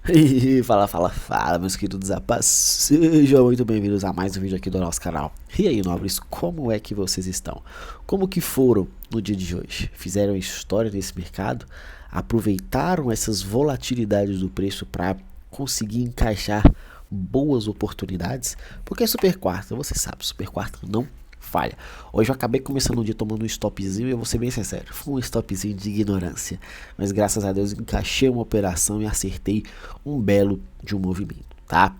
E fala, meus queridos rapazes, sejam muito bem-vindos a mais um vídeo aqui do nosso canal. E aí, nobres, como é que vocês estão? Como que foram no dia de hoje? Fizeram história nesse mercado? Aproveitaram essas volatilidades do preço para conseguir encaixar boas oportunidades? Porque é super quarta, você sabe, super quarta não falha. Hoje eu acabei começando o dia tomando um stopzinho e eu vou ser bem sincero, foi um stopzinho de ignorância, mas graças a Deus encaixei uma operação e acertei um belo de um movimento, tá?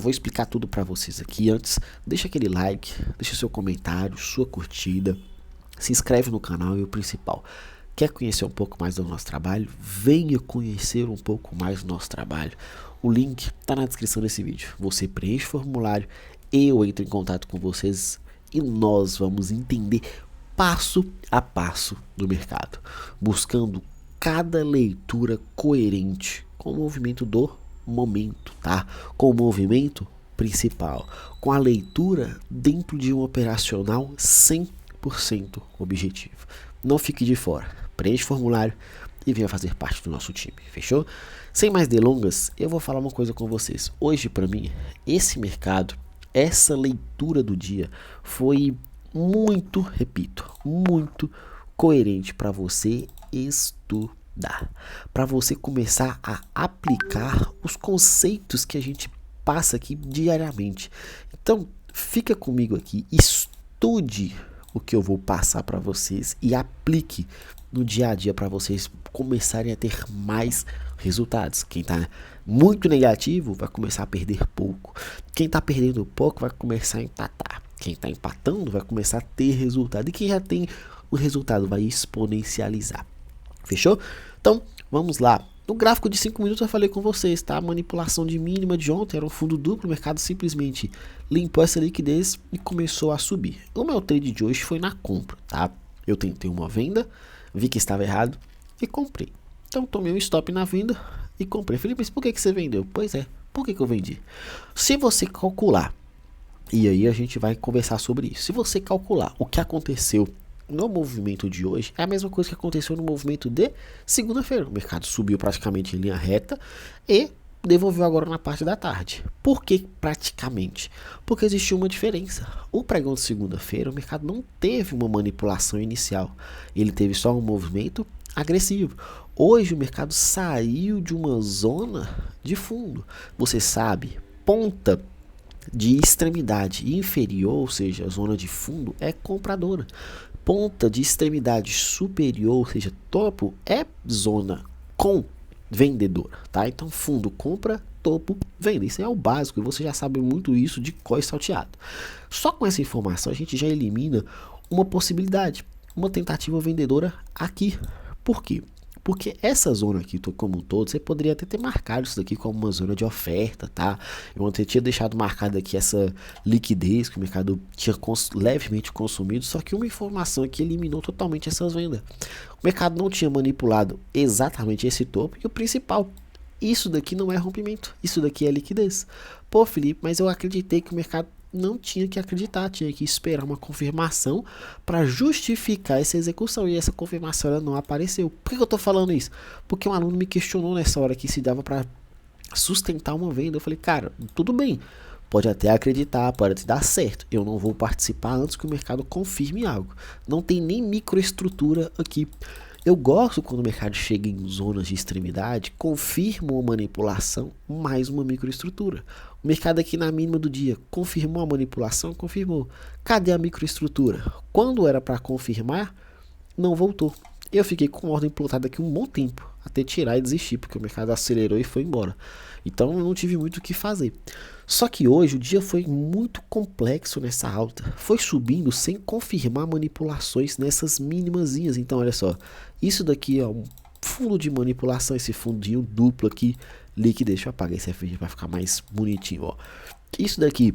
Vou explicar tudo pra vocês aqui. Antes, deixa aquele like, deixa seu comentário, sua curtida, se inscreve no canal e o principal, quer conhecer um pouco mais do nosso trabalho? Venha conhecer um pouco mais do nosso trabalho. O link está na descrição desse vídeo. Você preenche o formulário, eu entro em contato com vocês e nós vamos entender passo a passo do mercado, buscando cada leitura coerente com o movimento do momento, tá? Com o movimento principal, com a leitura dentro de um operacional 100% objetivo. Não fique de fora, preencha o formulário e venha fazer parte do nosso time, fechou? Sem mais delongas, eu vou falar uma coisa com vocês. Hoje, para mim, esse mercado, essa leitura do dia foi muito, repito, muito coerente para você estudar, para você começar a aplicar os conceitos que a gente passa aqui diariamente. Então, fica comigo aqui, estude o que eu vou passar para vocês e aplique no dia a dia para vocês começarem a ter mais resultados. Quem está muito negativo vai começar a perder pouco. Quem está perdendo pouco vai começar a empatar. Quem está empatando vai começar a ter resultado. E quem já tem o resultado vai exponencializar. Fechou? Então, vamos lá. No gráfico de 5 minutos eu falei com vocês, tá? A manipulação de mínima de ontem era um fundo duplo, o mercado simplesmente limpou essa liquidez e começou a subir. O meu trade de hoje foi na compra, tá? Eu tentei uma venda, vi que estava errado e comprei. Então tomei um stop na venda e comprei. Felipe, mas por que você vendeu? Pois é, por que eu vendi? Se você calcular, e aí a gente vai conversar sobre isso. Se você calcular o que aconteceu no movimento de hoje, é a mesma coisa que aconteceu no movimento de segunda-feira. O mercado subiu praticamente em linha reta e devolveu agora na parte da tarde. Por que praticamente? Porque existiu uma diferença. O pregão de segunda-feira, o mercado não teve uma manipulação inicial. Ele teve só um movimento agressivo. Hoje o mercado saiu de uma zona de fundo. Você sabe, ponta de extremidade inferior, ou seja, a zona de fundo, é compradora. Ponta de extremidade superior, ou seja, topo, é zona com vendedora, tá? Então fundo compra, topo vende. Isso é o básico e você já sabe muito isso de cor e salteado. Só com essa informação a gente já elimina uma possibilidade, uma tentativa vendedora aqui. Por quê? Porque essa zona aqui, como um todo, você poderia até ter marcado isso daqui como uma zona de oferta, tá? Eu ontem tinha deixado marcado aqui essa liquidez que o mercado tinha levemente consumido, só que uma informação aqui eliminou totalmente essas vendas. O mercado não tinha manipulado exatamente esse topo e o principal, isso daqui não é rompimento, isso daqui é liquidez. Pô, Felipe, mas eu acreditei que o mercado não tinha que acreditar, tinha que esperar uma confirmação para justificar essa execução e essa confirmação ela não apareceu. Por que eu tô falando isso? Porque um aluno me questionou nessa hora que se dava para sustentar uma venda. Eu falei, cara, tudo bem, pode até acreditar, pode até dar certo, eu não vou participar antes que o mercado confirme algo. Não tem nem microestrutura aqui. Eu gosto quando o mercado chega em zonas de extremidade, confirma uma manipulação mais uma microestrutura. O mercado aqui na mínima do dia confirmou a manipulação, confirmou. Cadê a microestrutura? Quando era para confirmar, não voltou. Eu fiquei com ordem plotada aqui um bom tempo, até tirar e desistir, porque o mercado acelerou e foi embora. Então eu não tive muito o que fazer. Só que hoje o dia foi muito complexo nessa alta. Foi subindo sem confirmar manipulações nessas minimazinhas. Então olha só, isso daqui é um fundo de manipulação, esse fundinho duplo aqui, liquidez. Deixa eu apagar esse FG para ficar mais bonitinho, ó. Isso daqui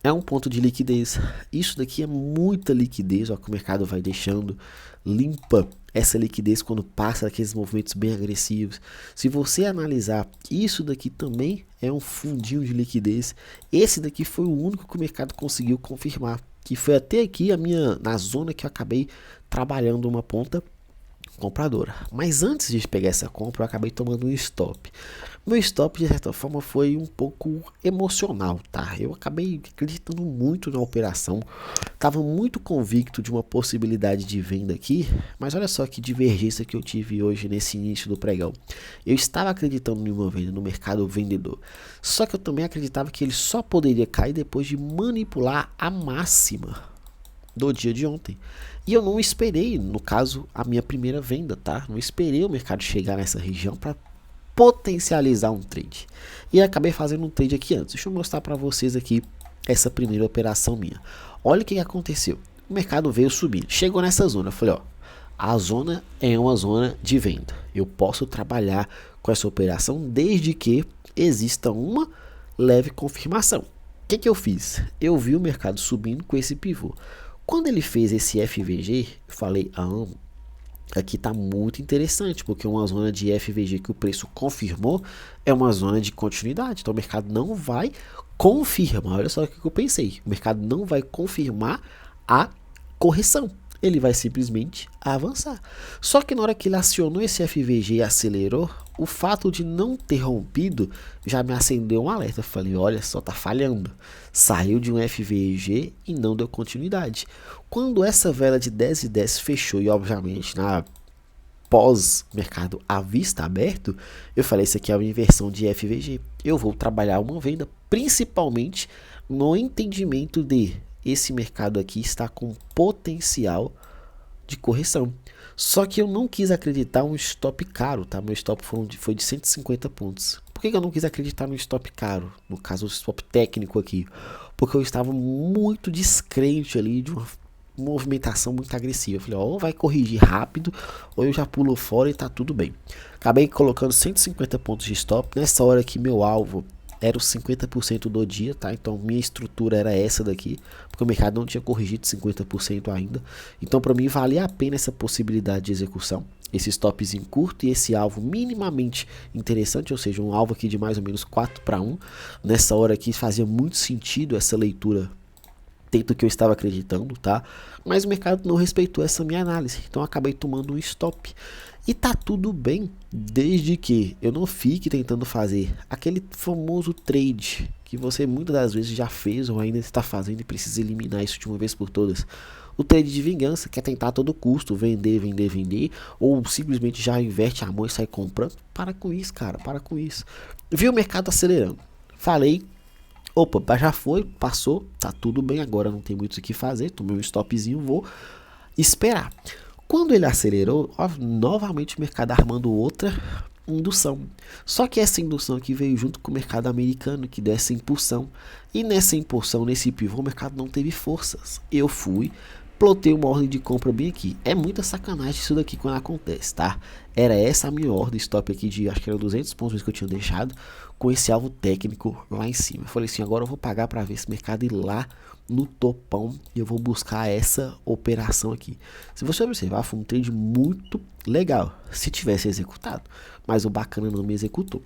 é um ponto de liquidez. Isso daqui é muita liquidez, ó, que o mercado vai deixando limpa essa liquidez quando passa aqueles movimentos bem agressivos. Se você analisar, isso daqui também é um fundinho de liquidez. Esse daqui foi o único que o mercado conseguiu confirmar, que foi até aqui na zona que eu acabei trabalhando uma ponta compradora. Mas antes de pegar essa compra, eu acabei tomando um stop. Meu stop, de certa forma, foi um pouco emocional, tá? Eu acabei acreditando muito na operação, estava muito convicto de uma possibilidade de venda aqui, mas olha só que divergência que eu tive hoje nesse início do pregão. Eu estava acreditando em uma venda no mercado vendedor, só que eu também acreditava que ele só poderia cair depois de manipular a máxima do dia de ontem. E eu não esperei, no caso, a minha primeira venda, tá? Não esperei o mercado chegar nessa região para potencializar um trade. E acabei fazendo um trade aqui antes. Deixa eu mostrar para vocês aqui essa primeira operação minha. Olha o que aconteceu. O mercado veio subir, chegou nessa zona. Eu falei, ó, a zona é uma zona de venda. Eu posso trabalhar com essa operação desde que exista uma leve confirmação. O que eu fiz? Eu vi o mercado subindo com esse pivô. Quando ele fez esse FVG, eu falei, aqui tá muito interessante, porque uma zona de FVG que o preço confirmou é uma zona de continuidade. Então o mercado não vai confirmar, olha só o que eu pensei, o mercado não vai confirmar a correção, ele vai simplesmente avançar. Só que na hora que ele acionou esse FVG e acelerou, o fato de não ter rompido já me acendeu um alerta. Eu falei, olha só, tá falhando. Saiu de um FVG e não deu continuidade. Quando essa vela de 10 e 10 fechou e obviamente na pós-mercado à vista aberto, eu falei, isso aqui é uma inversão de FVG. Eu vou trabalhar uma venda, principalmente no entendimento de esse mercado aqui está com potencial de correção. Só que eu não quis acreditar um stop caro, tá? Meu stop foi de 150 pontos. Por que eu não quis acreditar no stop caro? No caso, o stop técnico aqui. Porque eu estava muito descrente ali de uma movimentação muito agressiva. Eu falei, ó, ou vai corrigir rápido, ou eu já pulo fora e tá tudo bem. Acabei colocando 150 pontos de stop. Nessa hora que meu alvo era os 50% do dia, tá? Então minha estrutura era essa daqui, porque o mercado não tinha corrigido 50% ainda. Então para mim valia a pena essa possibilidade de execução, esse stopzinho curto e esse alvo minimamente interessante, ou seja, um alvo aqui de mais ou menos 4-1. Nessa hora aqui fazia muito sentido essa leitura dentro do que eu estava acreditando, tá? Mas o mercado não respeitou essa minha análise, então eu acabei tomando um stop. E tá tudo bem, desde que eu não fique tentando fazer aquele famoso trade que você muitas das vezes já fez ou ainda está fazendo e precisa eliminar isso de uma vez por todas. O trade de vingança, que é tentar a todo custo vender, vender, vender, ou simplesmente já inverte a mão e sai comprando. Para com isso, cara, para com isso. Vi o mercado acelerando, falei, opa, já foi, passou, tá tudo bem, agora não tem muito o que fazer, tomei um stopzinho, vou esperar. Quando ele acelerou, ó, novamente o mercado armando outra indução. Só que essa indução aqui veio junto com o mercado americano, que deu essa impulsão. E nessa impulsão, nesse pivô, o mercado não teve forças. Eu fui, plotei uma ordem de compra bem aqui. É muita sacanagem isso daqui quando acontece, tá? Era essa a minha ordem stop aqui de, acho que era 200 pontos que eu tinha deixado, com esse alvo técnico lá em cima. Eu falei assim, agora eu vou pagar para ver esse mercado ir lá no topão e eu vou buscar essa operação aqui. Se você observar, foi um trade muito legal se tivesse executado, mas o bacana não me executou.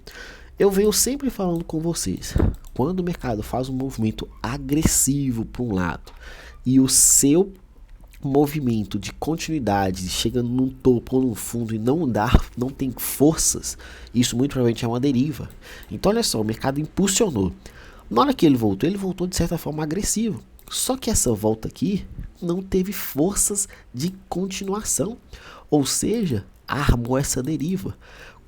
Eu venho sempre falando com vocês, quando o mercado faz um movimento agressivo para um lado e o seu movimento de continuidade chegando num topo ou num fundo e não tem forças, isso muito provavelmente é uma deriva. Então olha só, o mercado impulsionou. Na hora que ele voltou de certa forma agressivo. Só que essa volta aqui não teve forças de continuação, ou seja, armou essa deriva.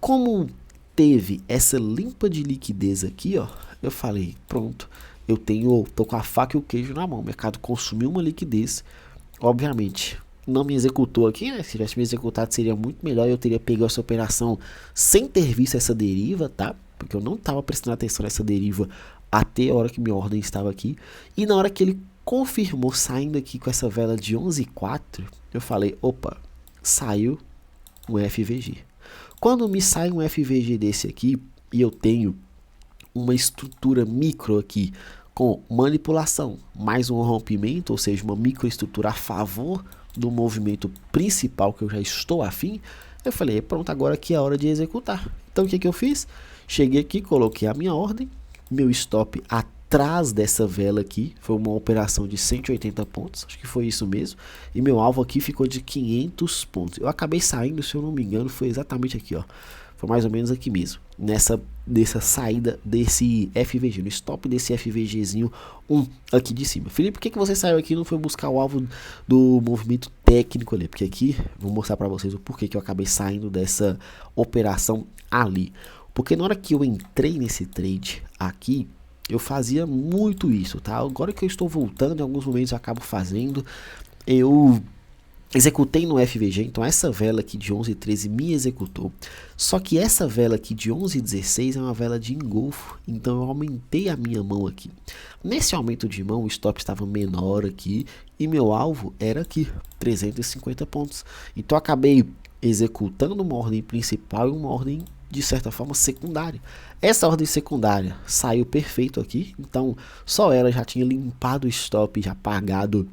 Como teve essa limpa de liquidez aqui, ó, eu falei, pronto, tô com a faca e o queijo na mão. O mercado consumiu uma liquidez, obviamente não me executou aqui, né? Se tivesse me executado seria muito melhor, eu teria pegado essa operação sem ter visto essa deriva, tá? Porque eu não estava prestando atenção nessa deriva até a hora que minha ordem estava aqui. E na hora que ele confirmou saindo aqui com essa vela de 11,4, eu falei, opa, saiu um FVG. Quando me sai um FVG desse aqui e eu tenho uma estrutura micro aqui com manipulação, mais um rompimento, ou seja, uma microestrutura a favor do movimento principal que eu já estou afim, eu falei, pronto, agora aqui é a hora de executar. Então o que eu fiz? Cheguei aqui, coloquei a minha ordem, meu stop a atrás dessa vela aqui, foi uma operação de 180 pontos, acho que foi isso mesmo, e meu alvo aqui ficou de 500 pontos. Eu acabei saindo, se eu não me engano, foi exatamente aqui, ó, foi mais ou menos aqui mesmo, nessa saída desse FVG, no stop desse FVGzinho 1 aqui de cima. Felipe, por que você saiu aqui e não foi buscar o alvo do movimento técnico ali? Porque aqui, vou mostrar para vocês o porquê que eu acabei saindo dessa operação ali. Porque na hora que eu entrei nesse trade aqui, eu fazia muito isso, tá? Agora que eu estou voltando, em alguns momentos eu acabo fazendo, eu executei no FVG, então essa vela aqui de 11,13 me executou. Só que essa vela aqui de 11,16 é uma vela de engolfo, então eu aumentei a minha mão aqui. Nesse aumento de mão, o stop estava menor aqui e meu alvo era aqui, 350 pontos. Então eu acabei executando uma ordem principal e uma ordem de certa forma secundária. Essa ordem secundária saiu perfeito aqui, então só ela já tinha limpado o stop, já pagado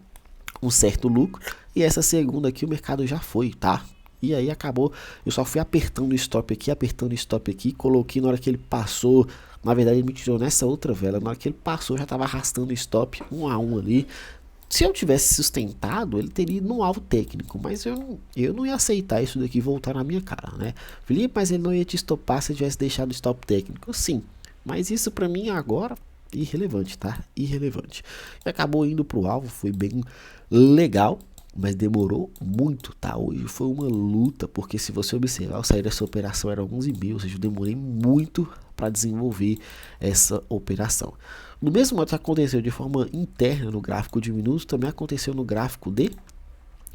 um certo lucro, e essa segunda aqui o mercado já foi, tá? E aí acabou, eu só fui apertando o stop aqui, coloquei na hora que ele passou, na verdade ele me tirou nessa outra vela, na hora que ele passou eu já estava arrastando o stop 1 a 1 ali. Se eu tivesse sustentado, ele teria ido no alvo técnico, mas eu não ia aceitar isso daqui voltar na minha cara, né? Felipe, mas ele não ia te estopar se eu tivesse deixado o stop técnico. Sim, mas isso pra mim agora, irrelevante, tá? Irrelevante. E acabou indo pro alvo, foi bem legal, mas demorou muito, tá? Hoje foi uma luta, porque se você observar, eu saí dessa operação era 11 mil, ou seja, eu demorei muito para desenvolver essa operação. No mesmo modo que aconteceu de forma interna no gráfico de minutos, também aconteceu no gráfico de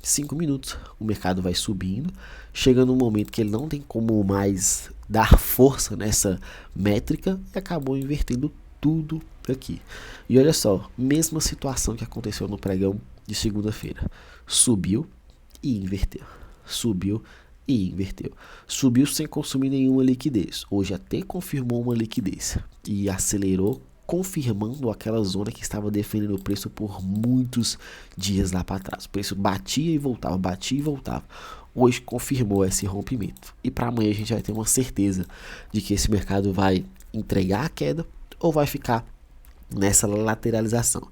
5 minutos. O mercado vai subindo, chega num momento que ele não tem como mais dar força nessa métrica e acabou invertendo tudo aqui. E olha só, mesma situação que aconteceu no pregão de segunda-feira. Subiu e inverteu. Subiu e inverteu. Subiu sem consumir nenhuma liquidez. Hoje até confirmou uma liquidez e acelerou, confirmando aquela zona que estava defendendo o preço por muitos dias lá para trás. O preço batia e voltava, batia e voltava. Hoje confirmou esse rompimento. E para amanhã a gente vai ter uma certeza de que esse mercado vai entregar a queda ou vai ficar nessa lateralização.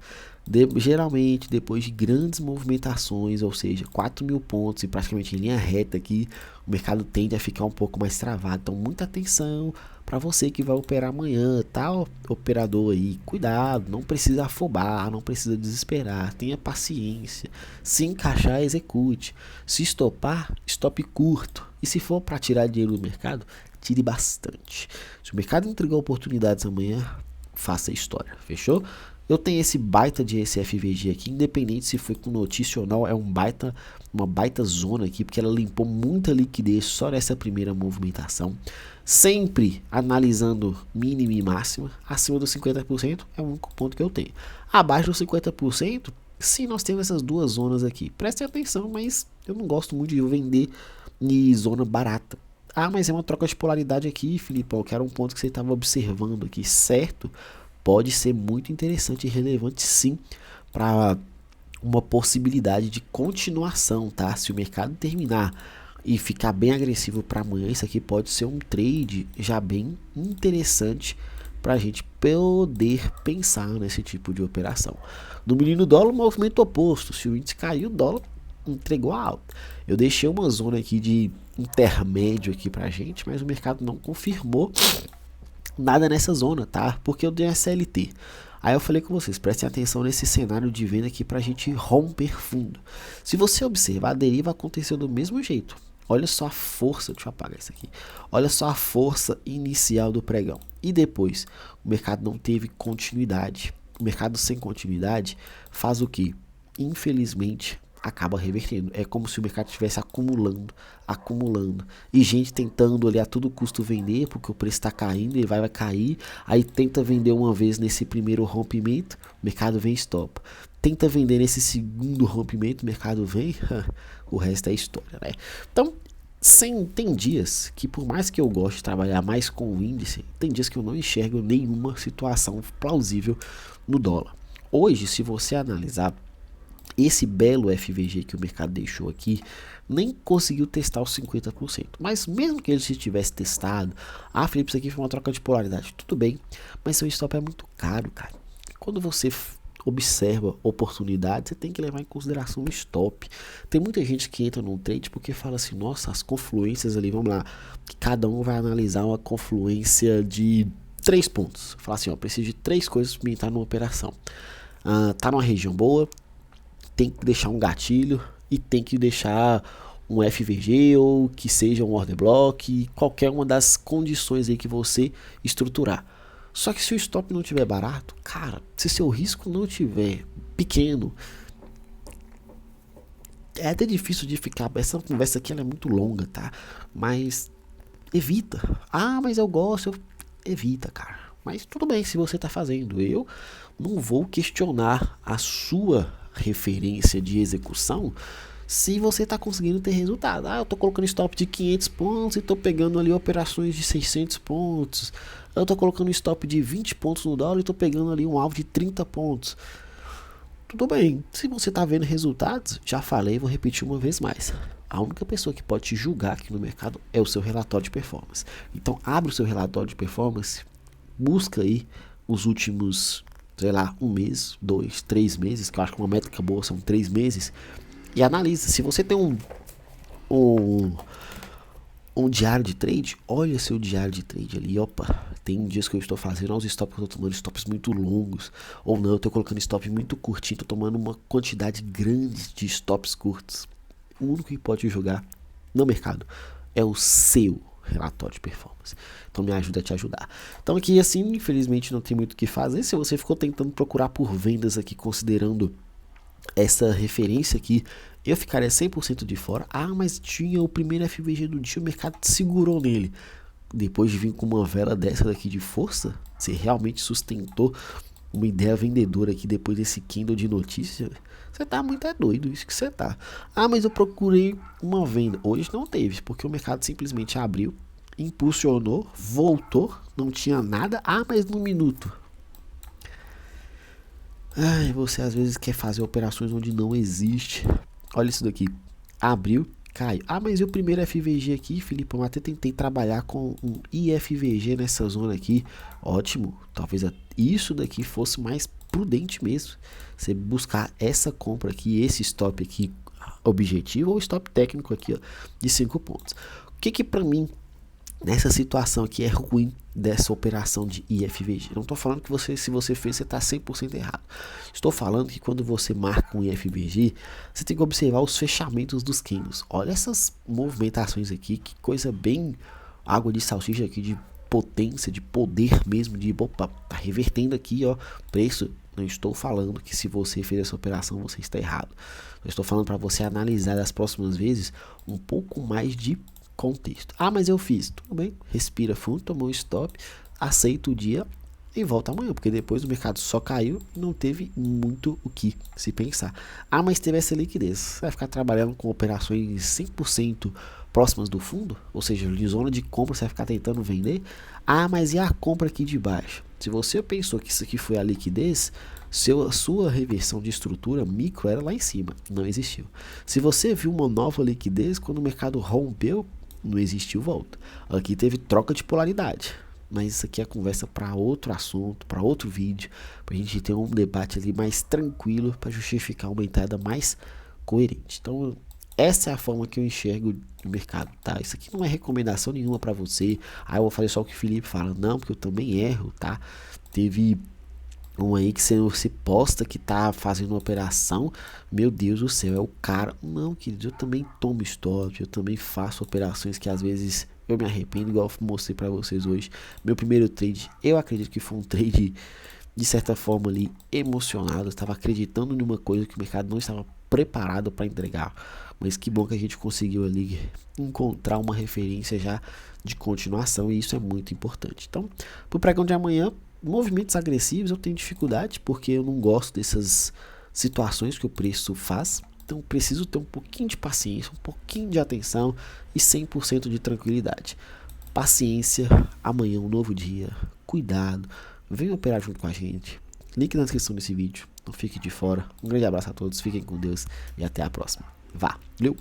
Geralmente, depois de grandes movimentações, ou seja, 4 mil pontos e praticamente em linha reta aqui, o mercado tende a ficar um pouco mais travado. Então, muita atenção para você que vai operar amanhã, tá? Operador aí, cuidado, não precisa afobar, não precisa desesperar, tenha paciência. Se encaixar, execute. Se estopar, estope curto. E se for para tirar dinheiro do mercado, tire bastante. Se o mercado entregou oportunidades amanhã, faça história, fechou? Eu tenho esse baita de SFVG aqui, independente se foi com notícia ou não, é uma baita zona aqui, porque ela limpou muita liquidez só nessa primeira movimentação. Sempre analisando mínima e máxima, acima dos 50% é o único ponto que eu tenho. Abaixo dos 50%, sim, nós temos essas duas zonas aqui. Prestem atenção, mas eu não gosto muito de vender em zona barata. Ah, mas é uma troca de polaridade aqui, Filipão, que era um ponto que você estava observando aqui, certo? Pode ser muito interessante e relevante sim para uma possibilidade de continuação, tá? Se o mercado terminar e ficar bem agressivo para amanhã, isso aqui pode ser um trade já bem interessante para a gente poder pensar nesse tipo de operação. No menino dólar, o movimento oposto. Se o índice caiu, o dólar entregou a alta. Eu deixei uma zona aqui de intermédio aqui pra gente, mas o mercado não confirmou nada nessa zona, tá? Porque eu dei a CLT. Aí eu falei com vocês, prestem atenção nesse cenário de venda aqui pra gente romper fundo. Se você observar, a deriva aconteceu do mesmo jeito. Olha só a força, deixa eu apagar isso aqui. Olha só a força inicial do pregão. E depois, o mercado não teve continuidade. O mercado sem continuidade faz o quê? Infelizmente, acaba revertendo. É como se o mercado estivesse acumulando, acumulando. E gente tentando ali a todo custo vender, porque o preço está caindo, ele vai cair. Aí tenta vender uma vez nesse primeiro rompimento, o mercado vem e estopa. Tenta vender nesse segundo rompimento, o mercado vem, o resto é história, né? Então, tem dias que, por mais que eu goste de trabalhar mais com o índice, tem dias que eu não enxergo nenhuma situação plausível no dólar. Hoje, se você analisar, esse belo FVG que o mercado deixou aqui, nem conseguiu testar os 50%. Mas mesmo que ele se tivesse testado, Felipe, isso aqui foi uma troca de polaridade. Tudo bem, mas seu stop é muito caro, cara. quando você observa oportunidades, você tem que levar em consideração o stop. Tem muita gente que entra num trade porque fala assim, nossa, as confluências ali, vamos lá, que cada um vai analisar uma confluência de 3 pontos. Fala assim, ó, preciso de 3 coisas para entrar numa operação. Tá numa região boa, tem que deixar um gatilho e tem que deixar um FVG ou que seja um order block, qualquer uma das condições aí que você estruturar. Só que se o stop não tiver barato, cara, se seu risco não tiver pequeno, é até difícil de ficar. Essa conversa aqui ela é muito longa, tá? Mas evita. Mas eu gosto. Evita, cara. Mas tudo bem se você tá fazendo. Eu não vou questionar a sua referência de execução se você está conseguindo ter resultado. Eu estou colocando stop de 500 pontos e estou pegando ali operações de 600 pontos. Eu estou colocando stop de 20 pontos no dólar e estou pegando ali um alvo de 30 pontos. Tudo bem, se você está vendo resultados, já falei, vou repetir uma vez mais. A única pessoa que pode te julgar aqui no mercado é o seu relatório de performance. Então abre o seu relatório de performance, busca aí os últimos, sei lá, 1 mês, 2, 3 meses, que eu acho que uma métrica boa são 3 meses, e analisa. Se você tem um diário de trade, olha seu diário de trade ali. Opa, tem dias que eu estou fazendo os stops que eu estou tomando stops muito longos, ou não, eu estou colocando stop muito curtinho, estou tomando uma quantidade grande de stops curtos. O único que pode jogar no mercado é o seu relatório de performance. Então me ajuda a te ajudar. Então aqui assim, infelizmente não tem muito o que fazer. Se você ficou tentando procurar por vendas aqui, considerando essa referência aqui, eu ficaria 100% de fora. Mas tinha o primeiro FVG do dia, o mercado segurou nele. Depois de vir com uma vela dessa daqui de força, você realmente sustentou uma ideia vendedora aqui depois desse candle de notícia? Você tá muito doido, isso que você tá. Mas eu procurei uma venda. Hoje não teve, porque o mercado simplesmente abriu, impulsionou, voltou, não tinha nada. Mas no minuto. Você às vezes quer fazer operações onde não existe. Olha isso daqui. Abriu, caiu. Mas e o primeiro FVG aqui, Felipe? Eu até tentei trabalhar com um IFVG nessa zona aqui. Ótimo. Talvez isso daqui fosse mais prudente mesmo. Você buscar essa compra aqui, esse stop aqui objetivo, ou stop técnico aqui, ó, de 5 pontos. O que pra mim nessa situação aqui é ruim dessa operação de IFVG? Não estou falando que se você fez, você está 100% errado. Estou falando que quando você marca um IFVG, você tem que observar os fechamentos dos candles. Olha essas movimentações aqui, que coisa bem água de salsicha aqui, de potência, de poder mesmo, de opa, tá revertendo aqui, ó, preço. Não estou falando que se você fez essa operação, você está errado. Eu estou falando para você analisar das próximas vezes um pouco mais de contexto. Mas eu fiz. Tudo bem, respira fundo, tomou um stop, aceita o dia e volta amanhã, porque depois o mercado só caiu e não teve muito o que se pensar. Mas teve essa liquidez. Você vai ficar trabalhando com operações 100% próximas do fundo, ou seja, de zona de compra, você vai ficar tentando vender. Mas e a compra aqui de baixo? Se você pensou que isso aqui foi a liquidez, sua reversão de estrutura micro era lá em cima, não existiu. Se você viu uma nova liquidez, quando o mercado rompeu, não existiu volta. Aqui teve troca de polaridade, mas isso aqui é conversa para outro assunto, para outro vídeo, para a gente ter um debate ali mais tranquilo, para justificar uma entrada mais coerente. Então essa é a forma que eu enxergo o mercado, tá? Isso aqui não é recomendação nenhuma para você. Eu vou fazer só o que o Felipe fala, não, porque eu também erro, tá? Teve um aí que você posta que tá fazendo uma operação, meu Deus do céu, é o cara. Não, querido, eu também tomo stop, eu também faço operações que às vezes eu me arrependo, igual eu mostrei pra vocês hoje. Meu primeiro trade, eu acredito que foi um trade de certa forma ali emocionado, eu estava acreditando numa coisa que o mercado não estava preparado para entregar, mas que bom que a gente conseguiu ali encontrar uma referência já de continuação, e isso é muito importante. Então, pro pregão de amanhã, movimentos agressivos eu tenho dificuldade, porque eu não gosto dessas situações que o preço faz. Então preciso ter um pouquinho de paciência, um pouquinho de atenção e 100% de tranquilidade. Paciência, amanhã um novo dia, cuidado, venha operar junto com a gente. Link na descrição desse vídeo, não fique de fora. Um grande abraço a todos, fiquem com Deus e até a próxima. Valeu!